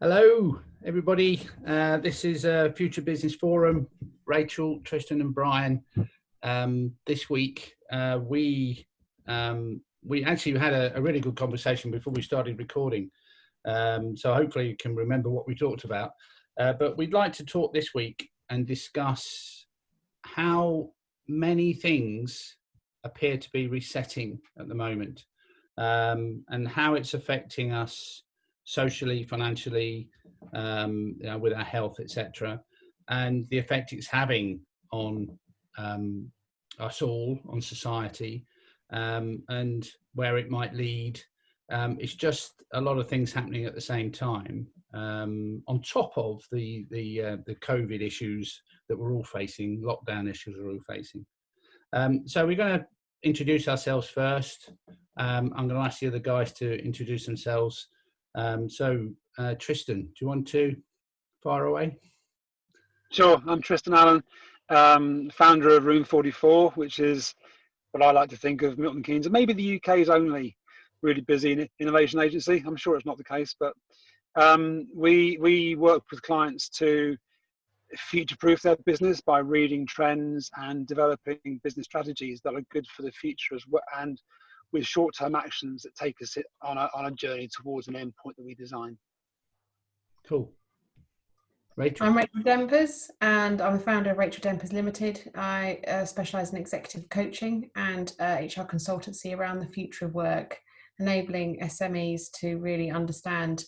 Hello, everybody. This is Future Business Forum. Rachel, Tristan, and Brian. This week, we actually had a really good conversation before we started recording. So hopefully you can remember what we talked about. But we'd like to talk this week and discuss how many things appear to be resetting at the moment, and how it's affecting us socially, financially, with our health, etc., and the effect it's having on us all, on society, and where it might lead. It's just a lot of things happening at the same time, on top of the COVID issues that we're all facing, lockdown issues we're all facing. So we're going to introduce ourselves first. I'm going to ask the other guys to introduce themselves. Tristan, do you want to fire away? Sure, I'm Tristan Allen, founder of Room 44, which is what I like to think of Milton Keynes, and maybe the UK's only really busy innovation agency. I'm sure it's not the case, but we work with clients to future-proof their business by reading trends and developing business strategies that are good for the future as well, and with short-term actions that take us on a journey towards an endpoint that we design. Cool. Rachel? I'm Rachel Dempers, and I'm the founder of Rachel Dempers Limited. I specialise in executive coaching and HR consultancy around the future of work, enabling SMEs to really understand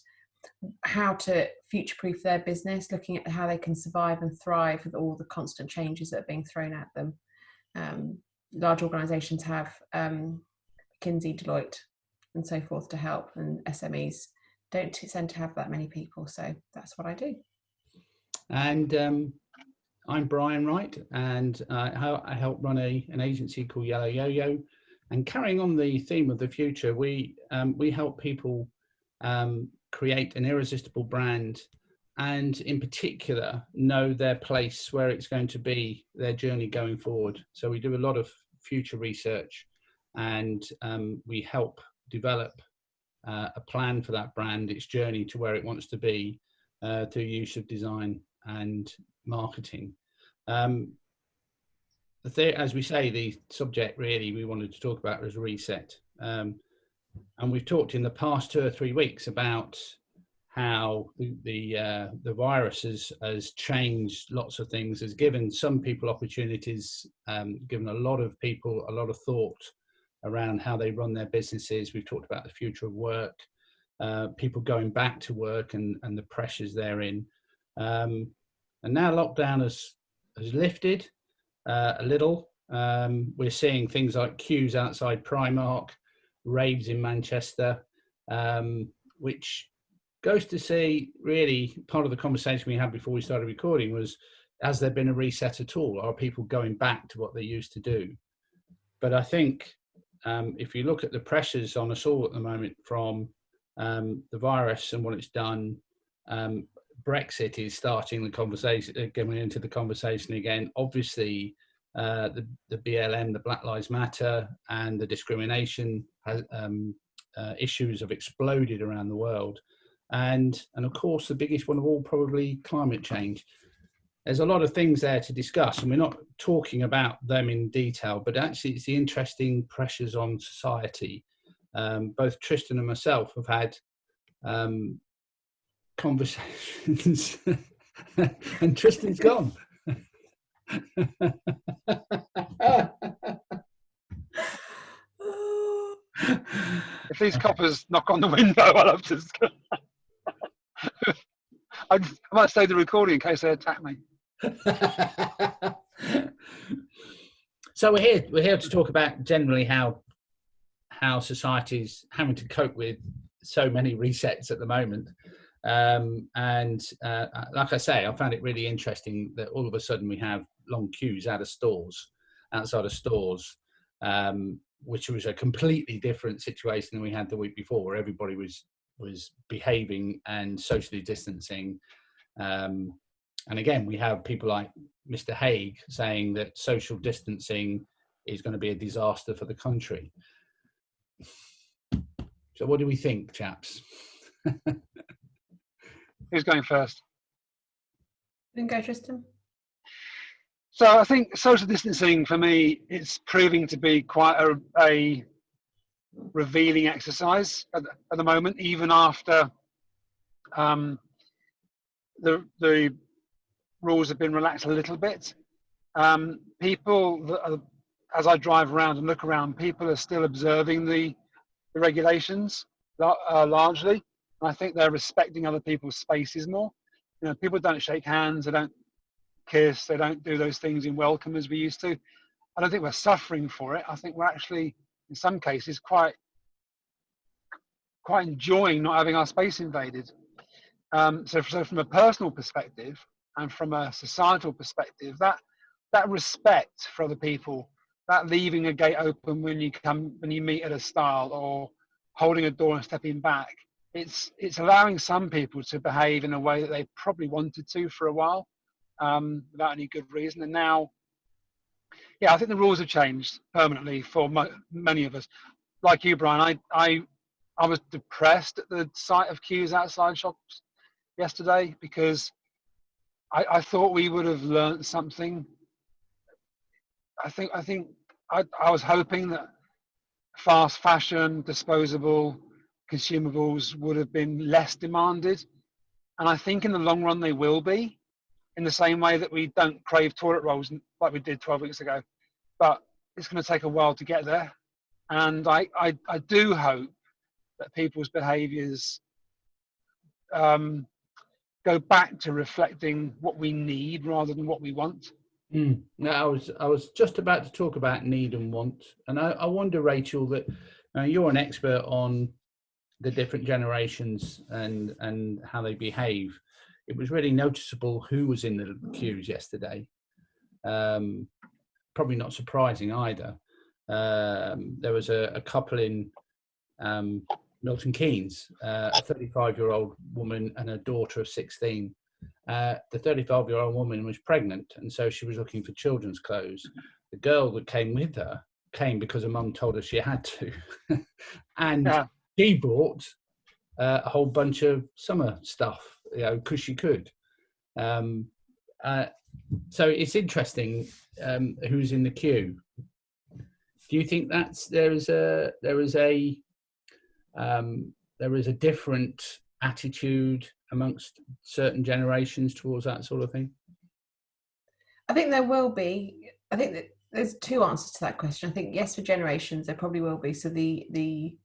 how to future-proof their business, looking at how they can survive and thrive with all the constant changes that are being thrown at them. Large organisations have McKinsey, Deloitte, and so forth to help, and SMEs don't tend to have that many people, so that's what I do. And I'm Brian Wright, and I help run an agency called Yellow Yo-Yo. And carrying on the theme of the future, we help people create an irresistible brand, and in particular know their place, where it's going to be, their journey going forward. So we do a lot of future research, and we help develop a plan for that brand, its journey to where it wants to be, through use of design and marketing. As we say, the subject really we wanted to talk about was reset. And we've talked in the past 2 or 3 weeks about how the virus has changed lots of things, has given some people opportunities, given a lot of people a lot of thought around how they run their businesses. We've talked about the future of work, people going back to work and the pressures therein. And now lockdown has lifted a little. We're seeing things like queues outside Primark, raves in Manchester, which goes to say, really, part of the conversation we had before we started recording was, has there been a reset at all? Are people going back to what they used to do? But I think if you look at the pressures on us all at the moment from the virus and what it's done, Brexit is starting the conversation, going into the conversation again. Obviously, the BLM, the Black Lives Matter, and the discrimination issues have exploded around the world, and of course the biggest one of all, probably climate change. There's a lot of things there to discuss, and we're not talking about them in detail, but actually it's the interesting pressures on society. Both Tristan and myself have had conversations and Tristan's gone. If these coppers knock on the window, I'll have to. I might stay the recording in case they attack me. So we're here to talk about generally how society's having to cope with so many resets at the moment. Like I say, I found it really interesting that all of a sudden we have long queues outside of stores, which was a completely different situation than we had the week before, where everybody was behaving and socially distancing. And again, we have people like Mr. Hague saying that social distancing is going to be a disaster for the country. So what do we think, chaps? Who's going first? Then go, Tristan. So I think social distancing for me, it's proving to be quite a revealing exercise at the moment, even after the rules have been relaxed a little bit. People, as I drive around and look around, people are still observing the regulations largely, and I think they're respecting other people's spaces more. You know, people don't shake hands, they don't kiss, they don't do those things in welcome as we used to. I don't think we're suffering for it. I think we're actually, in some cases, quite enjoying not having our space invaded. So from a personal perspective and from a societal perspective, that respect for other people, that leaving a gate open when you meet at a stile, or holding a door and stepping back, it's allowing some people to behave in a way that they probably wanted to for a while, without any good reason. And now, yeah, I think the rules have changed permanently for many of us. Like you, Brian, I was depressed at the sight of queues outside shops yesterday, because I thought we would have learned something. I was hoping that fast fashion, disposable consumables would have been less demanded, and I think in the long run they will be, in the same way that we don't crave toilet rolls like we did 12 weeks ago. But it's going to take a while to get there, and I do hope that people's behaviours go back to reflecting what we need rather than what we want. No, I was just about to talk about need and want, and I wonder, Rachel, that you're an expert on the different generations and how they behave. It was really noticeable who was in the queues yesterday. Probably not surprising either. There was a couple in Milton Keynes, a 35-year-old woman and a daughter of 16. The 35-year-old woman was pregnant, and so she was looking for children's clothes. The girl that came with her came because her mum told her she had to. And she bought a whole bunch of summer stuff, because she could. So it's interesting who's in the queue. Do you think there is a different attitude amongst certain generations towards that sort of thing? I think there will be. I think that there's two answers to that question. I think yes, for generations there probably will be. So the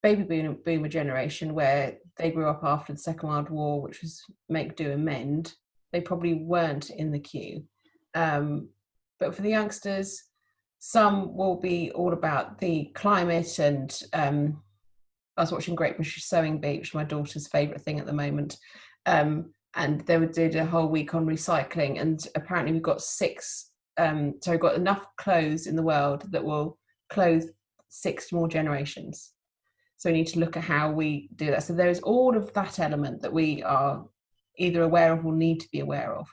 baby boomer generation, where they grew up after the Second World War, which was make, do and mend, they probably weren't in the queue. But for the youngsters, some will be all about the climate, and I was watching Great British Sewing Bee, which is my daughter's favourite thing at the moment, and they did a whole week on recycling, and apparently we've got we've got enough clothes in the world that will clothe 6 more generations. So we need to look at how we do that. So there is all of that element that we are either aware of or need to be aware of.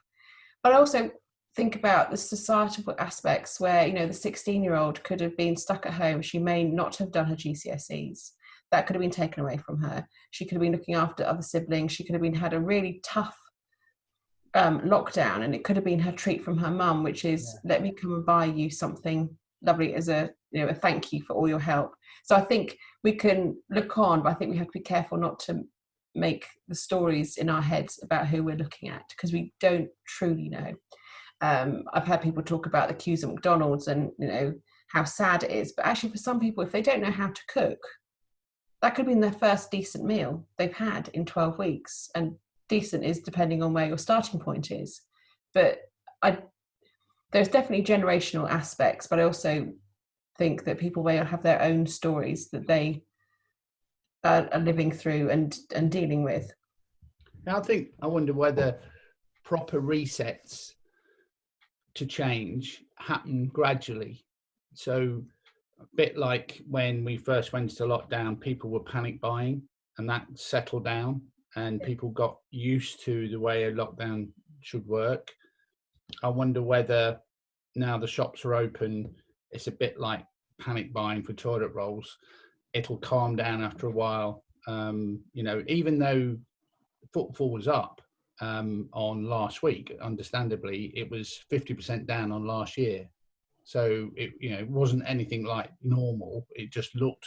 But I also think about the societal aspects where, the 16-year-old could have been stuck at home. She may not have done her GCSEs. That could have been taken away from her. She could have been looking after other siblings. She could have had a really tough lockdown, and it could have been her treat from her mum, which is, let me come and buy you something lovely as a thank you for all your help. So I think we can look on, but I think we have to be careful not to make the stories in our heads about who we're looking at, because we don't truly know. I've heard people talk about the queues at McDonald's and how sad it is, but actually for some people, if they don't know how to cook, that could have been their first decent meal they've had in 12 weeks. And decent is depending on where your starting point is. But there's definitely generational aspects, but I also think that people will have their own stories that they are living through and dealing with. I wonder whether proper resets to change happen gradually. So a bit like when we first went into lockdown, people were panic buying, and that settled down and people got used to the way a lockdown should work. I wonder whether now the shops are open, it's a bit like panic buying for toilet rolls. It'll calm down after a while. Even though footfall was up, on last week. Understandably, it was 50% down on last year. So it, you know, it wasn't anything like normal. It just looked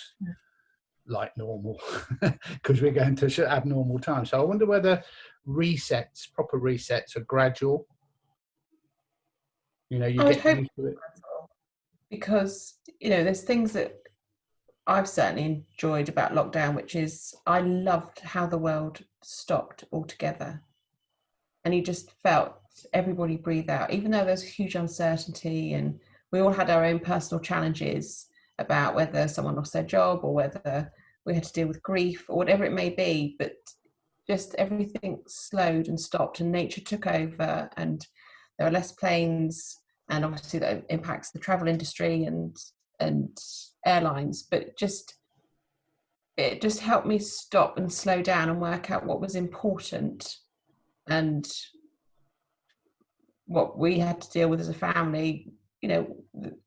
like normal because we're going to abnormal times. So I wonder whether resets, proper resets, are gradual. You know, you I would get hope used to it. because, you know, there's things that I've certainly enjoyed about lockdown, which is I loved how the world stopped altogether. And you just felt everybody breathe out, even though there's huge uncertainty and we all had our own personal challenges about whether someone lost their job or whether we had to deal with grief or whatever it may be. But just everything slowed and stopped and nature took over, and there are less planes, and obviously that impacts the travel industry and airlines, but it just helped me stop and slow down and work out what was important and what we had to deal with as a family. You know,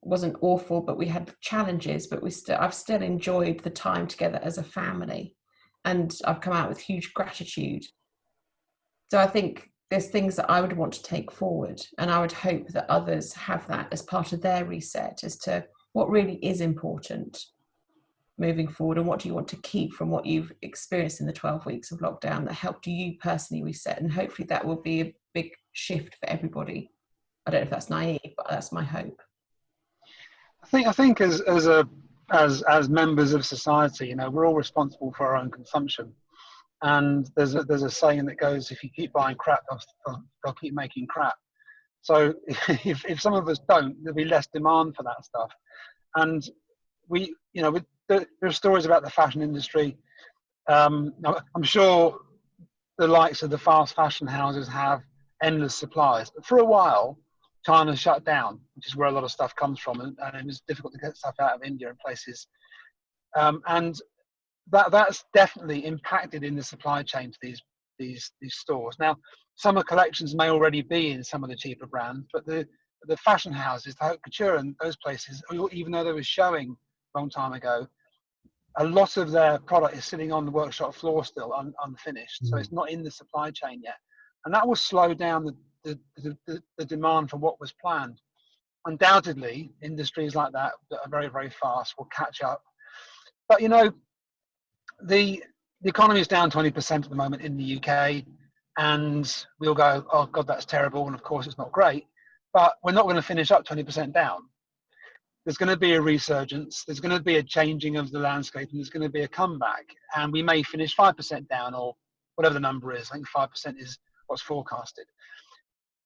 wasn't awful, but we had challenges, but I've still enjoyed the time together as a family, and I've come out with huge gratitude. So I think there's things that I would want to take forward, and I would hope that others have that as part of their reset as to what really is important moving forward, and what do you want to keep from what you've experienced in the 12 weeks of lockdown that helped you personally reset. And hopefully that will be a big shift for everybody. I don't know if that's naive, but that's my hope. I think as members of society, you know, we're all responsible for our own consumption. And there's a saying that goes, if you keep buying crap, they'll keep making crap. So if some of us don't, there'll be less demand for that stuff. And we, you know, there are stories about the fashion industry. I'm sure the likes of the fast fashion houses have endless supplies. But for a while, China shut down, which is where a lot of stuff comes from, and it was difficult to get stuff out of India and places. And that's definitely impacted in the supply chain to these stores. Now, summer collections may already be in some of the cheaper brands, but the fashion houses, the haute couture and those places, even though they were showing a long time ago, a lot of their product is sitting on the workshop floor still unfinished. So it's not in the supply chain yet. And that will slow down the demand for what was planned. Undoubtedly, industries like that are very, very fast will catch up. But, you know, the economy is down 20% at the moment in the UK, and we'll go, oh God, that's terrible. And of course it's not great, but we're not going to finish up 20% down. There's going to be a resurgence. There's going to be a changing of the landscape, and there's going to be a comeback. And we may finish 5% down, or whatever the number is. I think 5% is what's forecasted.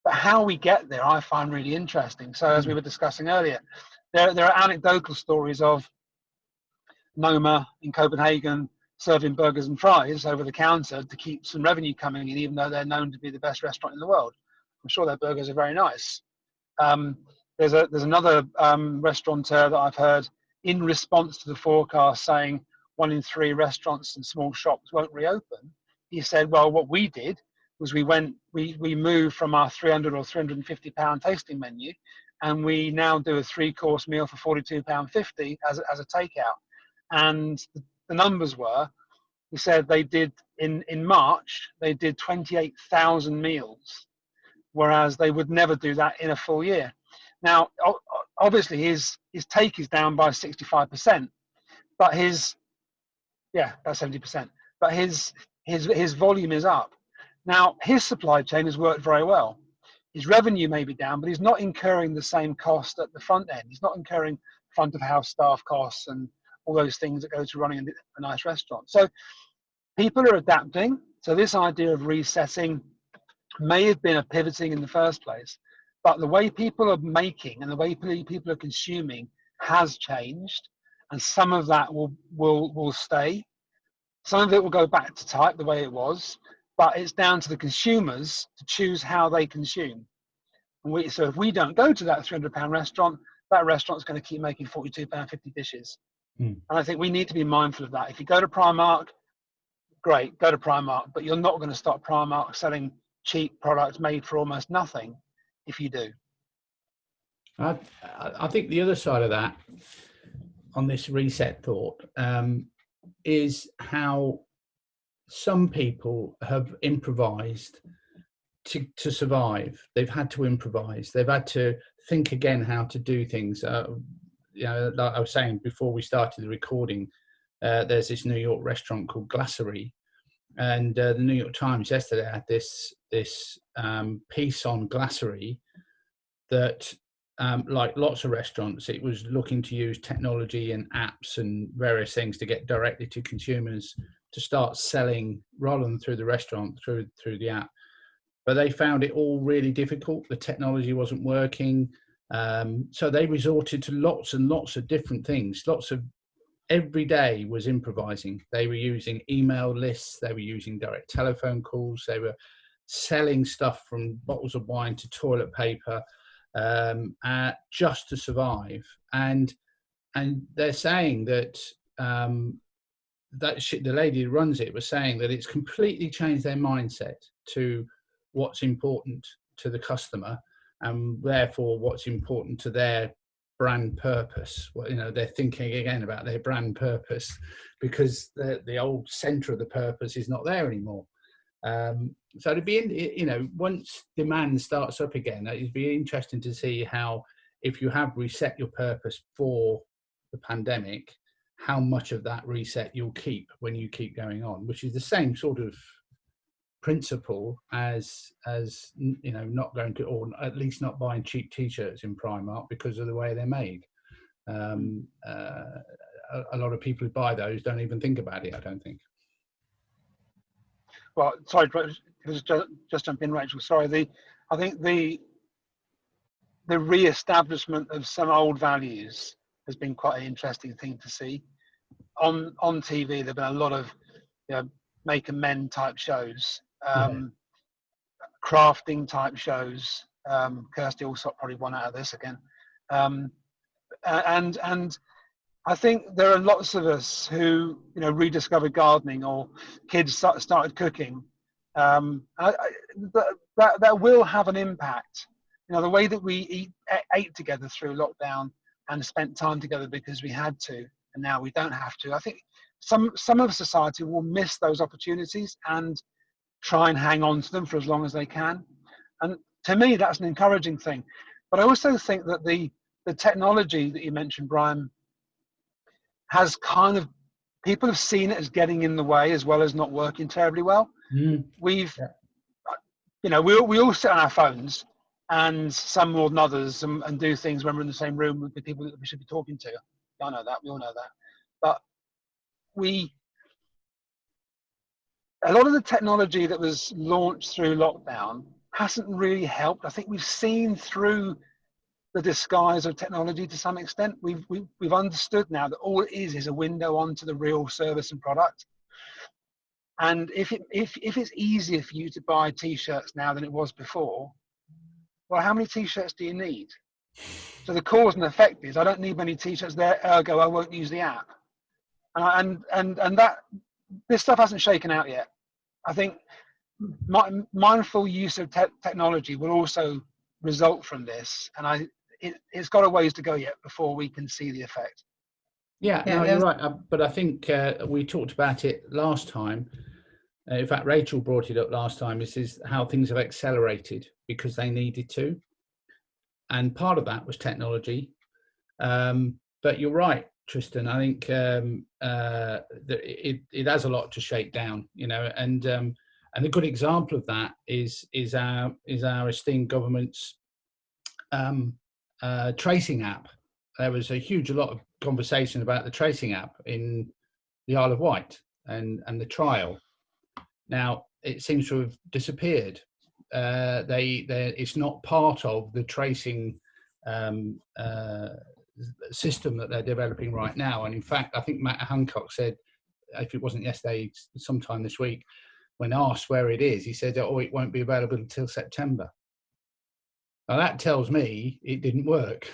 But how we get there, I find really interesting. So as we were discussing earlier, there are anecdotal stories of Noma in Copenhagen serving burgers and fries over the counter to keep some revenue coming in, even though they're known to be the best restaurant in the world. I'm sure their burgers are very nice. There's another restaurateur that I've heard in response to the forecast saying 1 in 3 restaurants and small shops won't reopen. He said, well, what we did was we moved from our 300 or 350 pound tasting menu, and we now do a 3-course meal for £42.50 as a takeout. And the numbers were, he said they did in March, they did 28,000 meals, whereas they would never do that in a full year. Now, obviously his take is down by 65%, but that's 70%, but his volume is up. Now, his supply chain has worked very well. His revenue may be down, but he's not incurring the same cost at the front end. He's not incurring front of house staff costs and all those things that go to running a nice restaurant. So people are adapting. So this idea of resetting may have been a pivoting in the first place, but the way people are making and the way people are consuming has changed, and some of that will stay. Some of it will go back to type the way it was, but it's down to the consumers to choose how they consume. And so if we don't go to that £300 restaurant, that restaurant's going to keep making £42.50 dishes. And I think we need to be mindful of that. If you go to Primark, great, go to Primark, but you're not going to stop Primark selling cheap products made for almost nothing if you do. I think the other side of that, on this reset thought, is how some people have improvised to survive, they've had to improvise. They've had to think again how to do things. You know, like I was saying before we started the recording, there's this New York restaurant called Glasserie, and the New York Times yesterday had this piece on Glasserie that, like lots of restaurants, it was looking to use technology and apps and various things to get directly to consumers to start selling rather than through the restaurant, through the app. But they found it all really difficult. The technology wasn't working. So they resorted to lots and lots of different things. Every day was improvising. They were using email lists. They were using direct telephone calls. They were selling stuff from bottles of wine to toilet paper, just to survive. And they're saying that the lady who runs it was saying that it's completely changed their mindset to what's important to the customer, and therefore what's important to their brand purpose. Well, you know, they're thinking again about their brand purpose, because the old center of the purpose is not there anymore. So it'd be, you know, once demand starts up again, it'd be interesting to see how, if you have reset your purpose for the pandemic, how much of that reset you'll keep when you keep going on, which is the same sort of principle as you know, not going to, or at least not buying cheap t-shirts in Primark because of the way they're made. A lot of people who buy those don't even think about it, I don't think. Well, sorry, just jump in, Rachel. Sorry, I think the re-establishment of some old values has been quite an interesting thing to see. On TV, there've been a lot of, you know, make and mend type shows, crafting type shows. Kirsty Allsop probably won out of this again, and I think there are lots of us who, you know, rediscovered gardening, or kids started cooking. That will have an impact. You know, the way that we ate together through lockdown and spent time together because we had to, and now we don't have to. I think some of society will miss those opportunities and try and hang on to them for as long as they can. And to me, that's an encouraging thing. But I also think that the technology that you mentioned, Brian, has kind of, people have seen it as getting in the way as well as not working terribly well. We've, you know, we all sit on our phones, and some more than others, and do things when we're in the same room with the people that we should be talking to. I know that, we all know that. But a lot of the technology that was launched through lockdown hasn't really helped. I think we've seen through the disguise of technology to some extent. We've understood now that all it is a window onto the real service and product. And if it's easier for you to buy t-shirts now than it was before, well, how many t-shirts do you need? So the cause and effect is, I don't need many t-shirts there, ergo I won't use the app. And that, this stuff hasn't shaken out yet. I think mindful use of technology will also result from this, and it's got a ways to go yet before we can see the effect. Yeah, no, you're right. But I think we talked about it last time. In fact, Rachel brought it up last time. This is how things have accelerated because they needed to. And part of that was technology. But you're right, Tristan. I think that it has a lot to shake down, you know, and a good example of that is our esteemed government's tracing app. There was a lot of conversation about the tracing app in the Isle of Wight and the trial. Now it seems to have disappeared. It's not part of the tracing system that they're developing right now. And in fact, I think Matt Hancock said, if it wasn't yesterday, sometime this week, when asked where it is, he said, "Oh, it won't be available until September." Now that tells me it didn't work.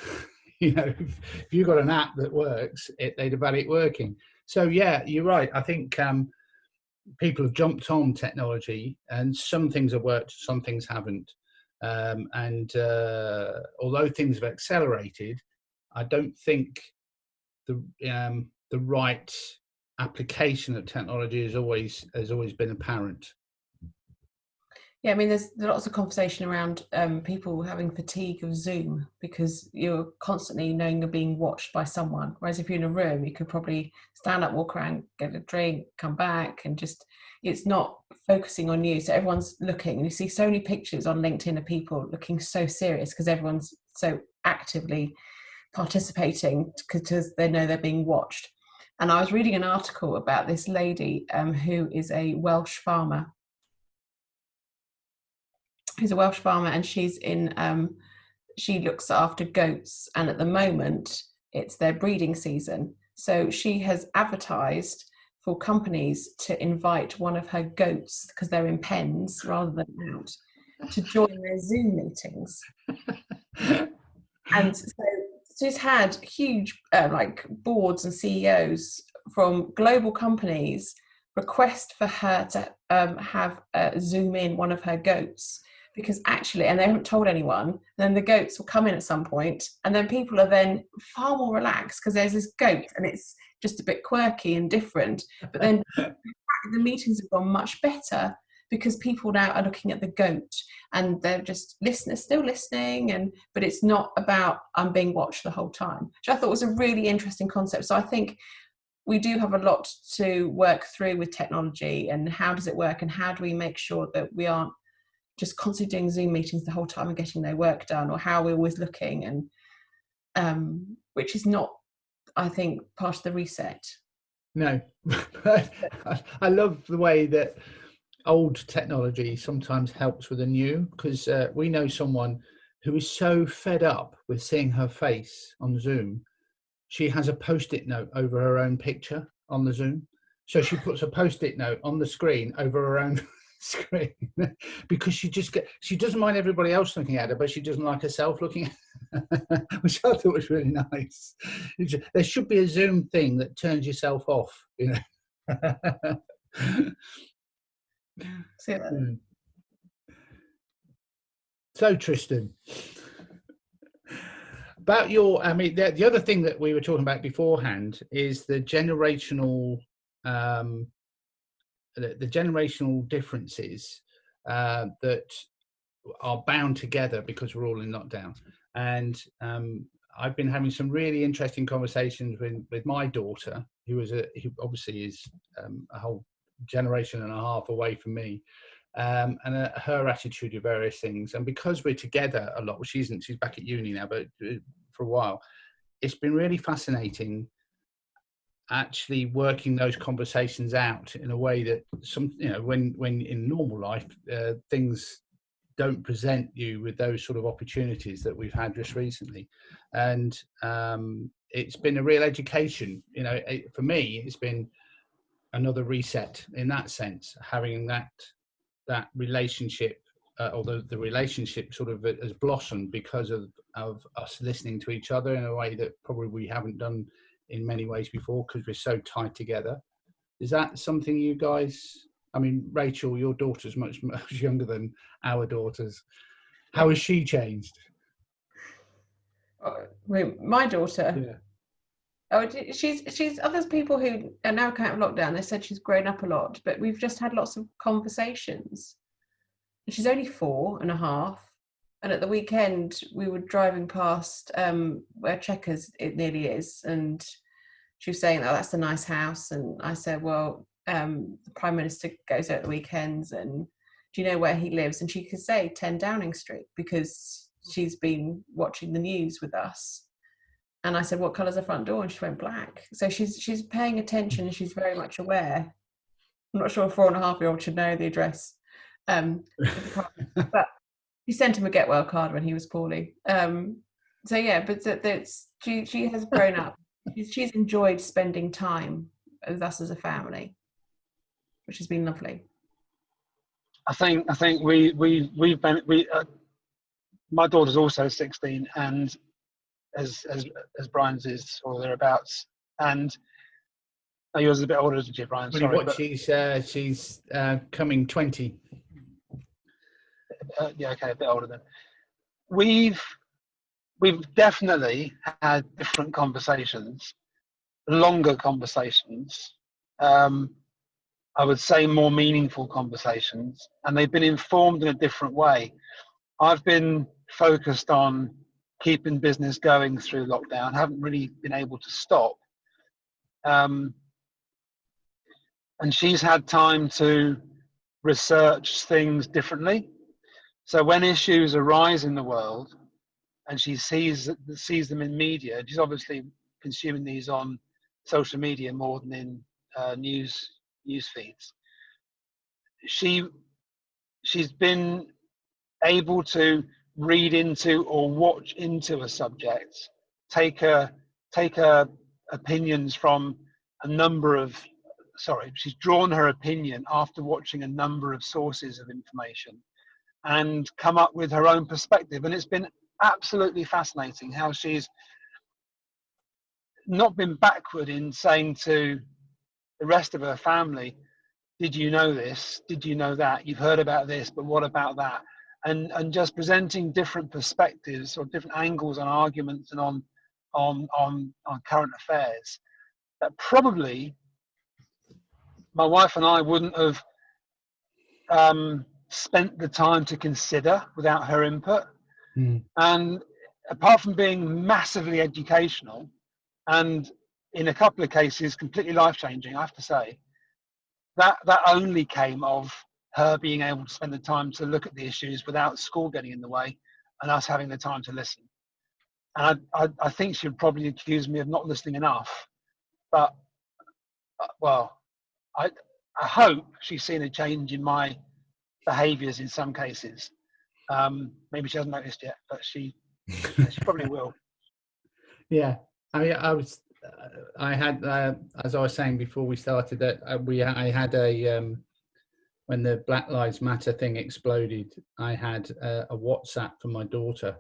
You know, if you've got an app that works, they'd have had it working. So yeah, you're right. I think people have jumped on technology, and some things have worked, some things haven't. Although things have accelerated, I don't think the right application of technology has always been apparent. Yeah, I mean, there's lots of conversation around people having fatigue of Zoom because you're constantly knowing you're being watched by someone. Whereas if you're in a room, you could probably stand up, walk around, get a drink, come back, and just, it's not focusing on you. So everyone's looking, and you see so many pictures on LinkedIn of people looking so serious because everyone's so actively participating because they know they're being watched. And I was reading an article about this lady who is a Welsh farmer. Who's a Welsh farmer, and she's in she looks after goats, and at the moment it's their breeding season. So she has advertised for companies to invite one of her goats, because they're in pens rather than out, to join their Zoom meetings. And so she's had huge like boards and CEOs from global companies request for her to have Zoom in one of her goats, because actually, and they haven't told anyone, then the goats will come in at some point, and then people are then far more relaxed because there's this goat and it's just a bit quirky and different. But then the meetings have gone much better because people now are looking at the goat and they're just still listening, but it's not about I'm being watched the whole time, which I thought was a really interesting concept. So I think we do have a lot to work through with technology, and how does it work, and how do we make sure that we aren't just constantly doing Zoom meetings the whole time and getting their work done, or how we're always looking, and which is not, I think, part of the reset. No. I love the way that old technology sometimes helps with the new, because we know someone who is so fed up with seeing her face on Zoom, she has a post-it note over her own picture on the Zoom. So she puts a post-it note on the screen over her own screen because she doesn't mind everybody else looking at her, but she doesn't like herself looking at her, which I thought was really nice. There should be a Zoom thing that turns yourself off, you know. So Tristan, about your, I mean, the other thing that we were talking about beforehand is the generational the generational differences that are bound together because we're all in lockdown. And I've been having some really interesting conversations with my daughter, who obviously is a whole generation and a half away from me, and her attitude to various things. And because we're together a lot, she's back at uni now, but for a while, it's been really fascinating actually working those conversations out in a way that when in normal life things don't present you with those sort of opportunities that we've had just recently. And it's been a real education, for me. It's been another reset in that sense, having that relationship, although the relationship sort of has blossomed because of us listening to each other in a way that probably we haven't done in many ways before, because we're so tied together. Is that something you guys, I mean, Rachel, your daughter's much younger than our daughters. How has she changed? My daughter? Yeah. Oh, she's others people who are now coming out of lockdown, they said she's grown up a lot, but we've just had lots of conversations. She's only 4.5, and at the weekend we were driving past where Chequers it nearly is, and she was saying, "Oh, that's a nice house." And I said, "Well, the Prime Minister goes out at the weekends, and do you know where he lives?" And she could say 10 Downing Street because she's been watching the news with us. And I said, "What colour's the front door?" And she went, "Black." So she's paying attention, and she's very much aware. I'm not sure a 4.5-year-old should know the address. But he sent him a get well card when he was poorly. So yeah, but she has grown up. She's enjoyed spending time with us as a family, which has been lovely. I think we've been my daughter's also 16, and as Brian's is or thereabouts, and yours is a bit older, isn't it, Brian? Sorry, but she's coming 20. Yeah, okay, a bit older then. We've definitely had different conversations, longer conversations. I would say, more meaningful conversations, and they've been informed in a different way. I've been focused on keeping business going through lockdown, haven't really been able to stop. And she's had time to research things differently. So when issues arise in the world and she sees them in media, she's obviously consuming these on social media more than in news feeds. She's been able to read into or watch into a subject, take her opinions from a number of, she's drawn her opinion after watching a number of sources of information and come up with her own perspective. And it's been absolutely fascinating how she's not been backward in saying to the rest of her family, did you know this? Did you know that? You've heard about this, but what about that? And just presenting different perspectives or different angles on arguments and on current affairs that probably my wife and I wouldn't have spent the time to consider without her input. And apart from being massively educational and in a couple of cases completely life-changing, I have to say, that only came of her being able to spend the time to look at the issues without school getting in the way and us having the time to listen. And I think she would probably accuse me of not listening enough, but well, I hope she's seen a change in my behaviours in some cases. Maybe she hasn't noticed yet, but she probably will. Yeah, I had, as I was saying before we started, that I had a when the Black Lives Matter thing exploded, I had a WhatsApp from my daughter,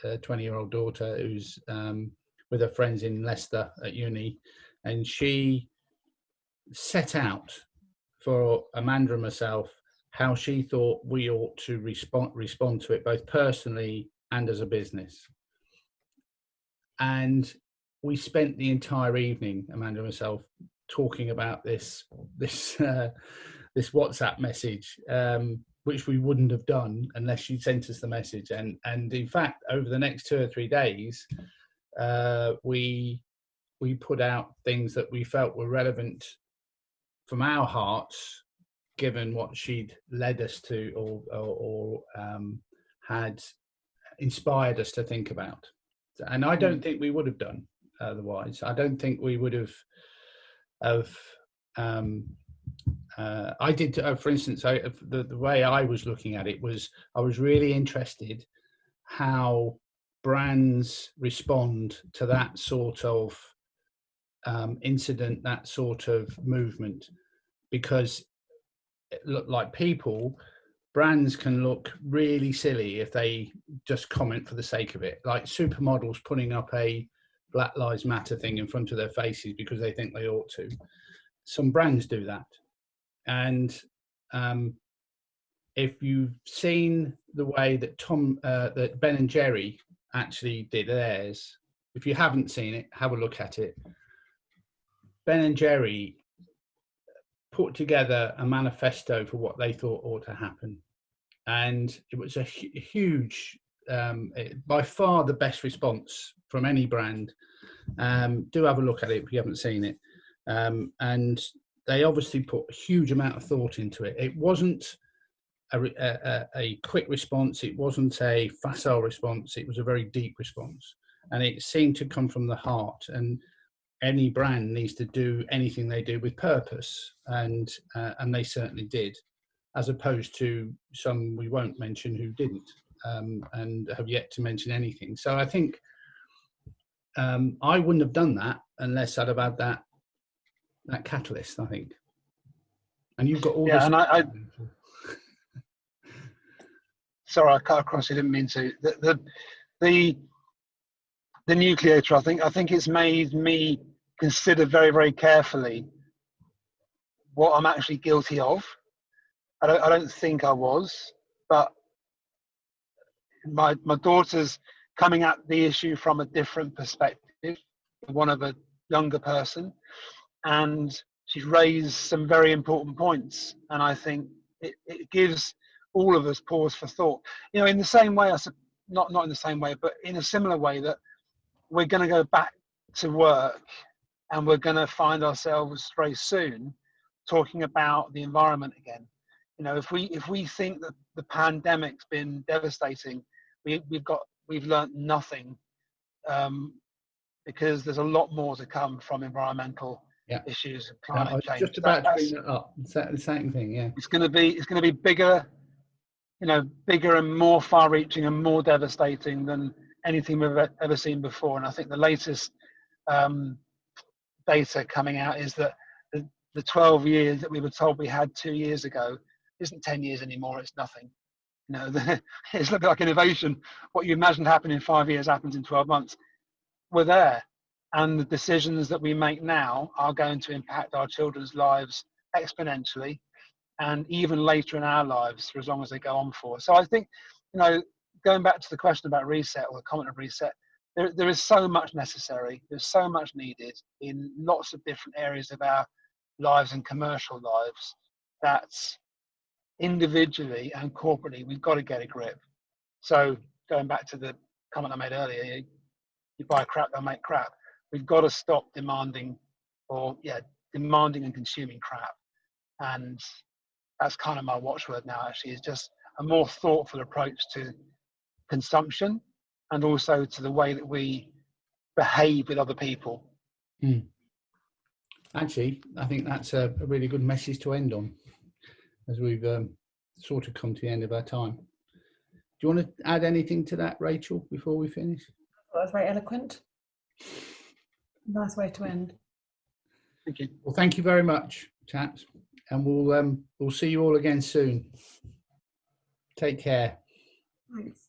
a 20-year-old daughter, who's with her friends in Leicester at uni, and she set out for Amanda and myself how she thought we ought to respond to it, both personally and as a business. And we spent the entire evening, Amanda and myself, talking about this WhatsApp message, which we wouldn't have done unless she'd sent us the message. And in fact, over the next 2 or 3 days, we put out things that we felt were relevant from our hearts, given what she'd led us to or had inspired us to think about. And I don't think we would have done otherwise. I don't think we would have I did, for instance, the way I was looking at it was I was really interested how brands respond to that sort of incident, that sort of movement, because it looked like brands can look really silly if they just comment for the sake of it, like supermodels putting up a Black Lives Matter thing in front of their faces because they think they ought to. Some brands do that. And if you've seen the way that that Ben and Jerry actually did theirs, if you haven't seen it, have a look at it. Ben and Jerry put together a manifesto for what they thought ought to happen. And it was a huge, by far the best response from any brand. Do have a look at it if you haven't seen it. And they obviously put a huge amount of thought into it. It wasn't a quick response. It wasn't a facile response. It was a very deep response. And it seemed to come from the heart. And any brand needs to do anything they do with purpose. And they certainly did, as opposed to some we won't mention who didn't and have yet to mention anything. So I think I wouldn't have done that unless I'd have had that catalyst, I think. And you've got all this. And I sorry, I cut across. I didn't mean to. The nucleator, I think it's made me consider very, very carefully what I'm actually guilty of. I don't think I was, but my daughter's coming at the issue from a different perspective, one of a younger person, and she's raised some very important points, and I think it gives all of us pause for thought. You know, in the same way, not in the same way, but in a similar way, that we're going to go back to work, and we're going to find ourselves very soon talking about the environment again. You know, if we think that the pandemic's been devastating, we've learnt nothing, because there's a lot more to come from environmental issues and climate change. Just about to bring that up. The same thing, yeah. It's going to be bigger, you know, bigger and more far-reaching and more devastating than anything we've ever seen before. And I think the latest data coming out is that the 12 years that we were told we had 2 years ago isn't 10 years anymore. It's nothing. You know, it's a little bit like innovation. What you imagined happened in 5 years happens in 12 months. We're there. And the decisions that we make now are going to impact our children's lives exponentially, and even later in our lives for as long as they go on for. So I think, you know, going back to the question about reset, or the comment of reset, there is so much necessary. There's so much needed in lots of different areas of our lives and commercial lives, that individually and corporately we've got to get a grip. So going back to the comment I made earlier, you buy crap, they'll make crap. We've got to stop demanding and consuming crap. And that's kind of my watchword now, actually, is just a more thoughtful approach to consumption, and also to the way that we behave with other people. Actually, I think that's a really good message to end on, as we've sort of come to the end of our time. Do you want to add anything to that, Rachel, before we finish? That was very eloquent. Nice way to end. Thank you. Well, thank you very much, chaps, and we'll see you all again soon. Take care. Thanks.